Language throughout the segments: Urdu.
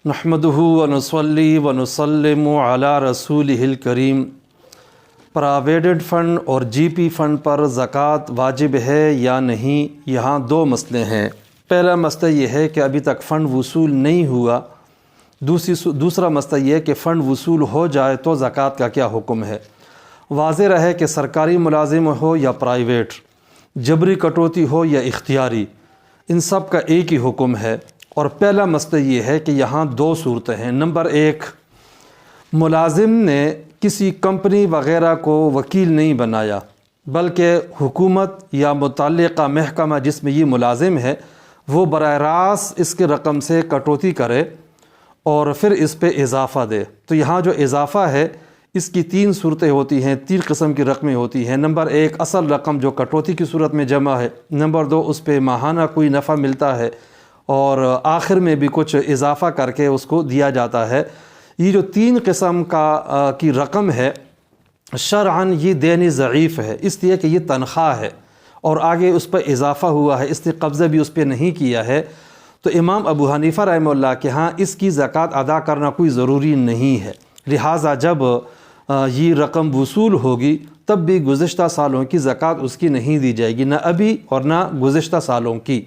نحمدہ ونصلی ونسلم علی رسولہ الکریم۔ پراویڈنٹ فنڈ اور جی پی فنڈ پر زکوٰۃ واجب ہے یا نہیں، یہاں دو مسئلے ہیں۔ پہلا مسئلہ یہ ہے کہ ابھی تک فنڈ وصول نہیں ہوا۔ دوسرا مسئلہ یہ ہے کہ فنڈ وصول ہو جائے تو زکوٰۃ کا کیا حکم ہے۔ واضح رہے کہ سرکاری ملازم ہو یا پرائیویٹ، جبری کٹوتی ہو یا اختیاری، ان سب کا ایک ہی حکم ہے۔ اور پہلا مسئلہ یہ ہے کہ یہاں دو صورتیں ہیں۔ نمبر ایک، ملازم نے کسی کمپنی وغیرہ کو وکیل نہیں بنایا، بلکہ حکومت یا متعلقہ محکمہ جس میں یہ ملازم ہے وہ براہ راست اس کے رقم سے کٹوتی کرے اور پھر اس پہ اضافہ دے۔ تو یہاں جو اضافہ ہے اس کی تین صورتیں ہوتی ہیں، تین قسم کی رقمیں ہوتی ہیں۔ نمبر ایک، اصل رقم جو کٹوتی کی صورت میں جمع ہے۔ نمبر دو، اس پہ ماہانہ کوئی نفع ملتا ہے اور آخر میں بھی کچھ اضافہ کر کے اس کو دیا جاتا ہے۔ یہ جو تین قسم کی رقم ہے، شرعاً یہ دین ضعیف ہے، اس لیے کہ یہ تنخواہ ہے اور آگے اس پر اضافہ ہوا ہے، اس نے قبضہ بھی اس پہ نہیں کیا ہے۔ تو امام ابو حنیفہ رحمہ اللہ کے ہاں اس کی زکوٰۃ ادا کرنا کوئی ضروری نہیں ہے، لہٰذا جب یہ رقم وصول ہوگی تب بھی گزشتہ سالوں کی زکوٰۃ اس کی نہیں دی جائے گی، نہ ابھی اور نہ گزشتہ سالوں کی۔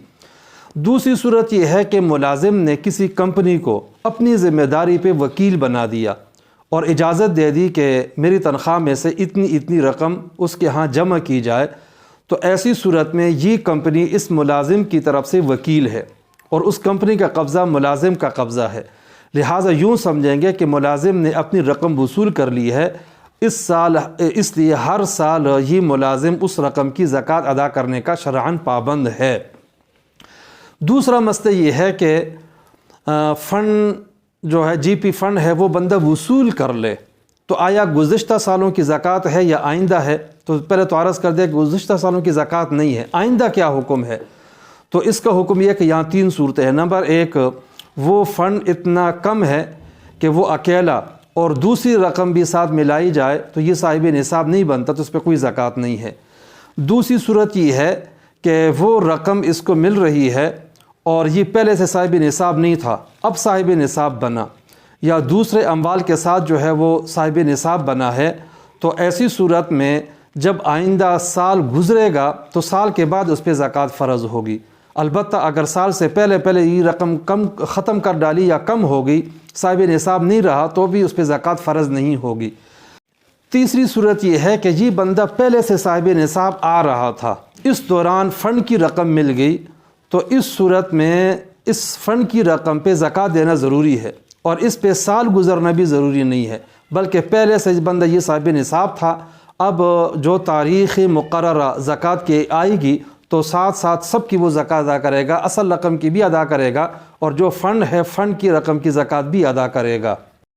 دوسری صورت یہ ہے کہ ملازم نے کسی کمپنی کو اپنی ذمہ داری پہ وکیل بنا دیا اور اجازت دے دی کہ میری تنخواہ میں سے اتنی رقم اس کے ہاں جمع کی جائے، تو ایسی صورت میں یہ کمپنی اس ملازم کی طرف سے وکیل ہے اور اس کمپنی کا قبضہ ملازم کا قبضہ ہے، لہٰذا یوں سمجھیں گے کہ ملازم نے اپنی رقم وصول کر لی ہے اس لیے ہر سال یہ ملازم اس رقم کی زکوٰۃ ادا کرنے کا شرعاً پابند ہے۔ دوسرا مسئلہ یہ ہے کہ فنڈ جو ہے جی پی فنڈ ہے وہ بندہ وصول کر لے، تو آیا گزشتہ سالوں کی زکوٰۃ ہے یا آئندہ ہے؟ تو پہلے تو عرض کر دیا کہ گزشتہ سالوں کی زکوٰۃ نہیں ہے، آئندہ کیا حکم ہے؟ تو اس کا حکم یہ ہے کہ یہاں تین صورتیں ہیں۔ نمبر ایک، وہ فنڈ اتنا کم ہے کہ وہ اکیلا اور دوسری رقم بھی ساتھ ملائی جائے تو یہ صاحب نصاب نہیں بنتا، تو اس پہ کوئی زکوٰۃ نہیں ہے۔ دوسری صورت یہ ہے کہ وہ رقم اس کو مل رہی ہے اور یہ پہلے سے صاحب نصاب نہیں تھا، اب صاحب نصاب بنا، یا دوسرے اموال کے ساتھ جو ہے وہ صاحب نصاب بنا ہے، تو ایسی صورت میں جب آئندہ سال گزرے گا تو سال کے بعد اس پہ زکوٰۃ فرض ہوگی۔ البتہ اگر سال سے پہلے یہ رقم ختم کر ڈالی یا کم ہو گئی، صاحب نصاب نہیں رہا، تو بھی اس پہ زکوٰۃ فرض نہیں ہوگی۔ تیسری صورت یہ ہے کہ یہ بندہ پہلے سے صاحب نصاب آ رہا تھا، اس دوران فنڈ کی رقم مل گئی، تو اس صورت میں اس فنڈ کی رقم پہ زکوٰۃ دینا ضروری ہے اور اس پہ سال گزرنا بھی ضروری نہیں ہے، بلکہ پہلے سے بندہ یہ صاحب نصاب تھا، اب جو تاریخ مقررہ زکوٰۃ کی آئے گی تو ساتھ ساتھ سب کی وہ زکوٰۃ ادا کرے گا، اصل رقم کی بھی ادا کرے گا اور جو فنڈ ہے فنڈ کی رقم کی زکوٰۃ بھی ادا کرے گا۔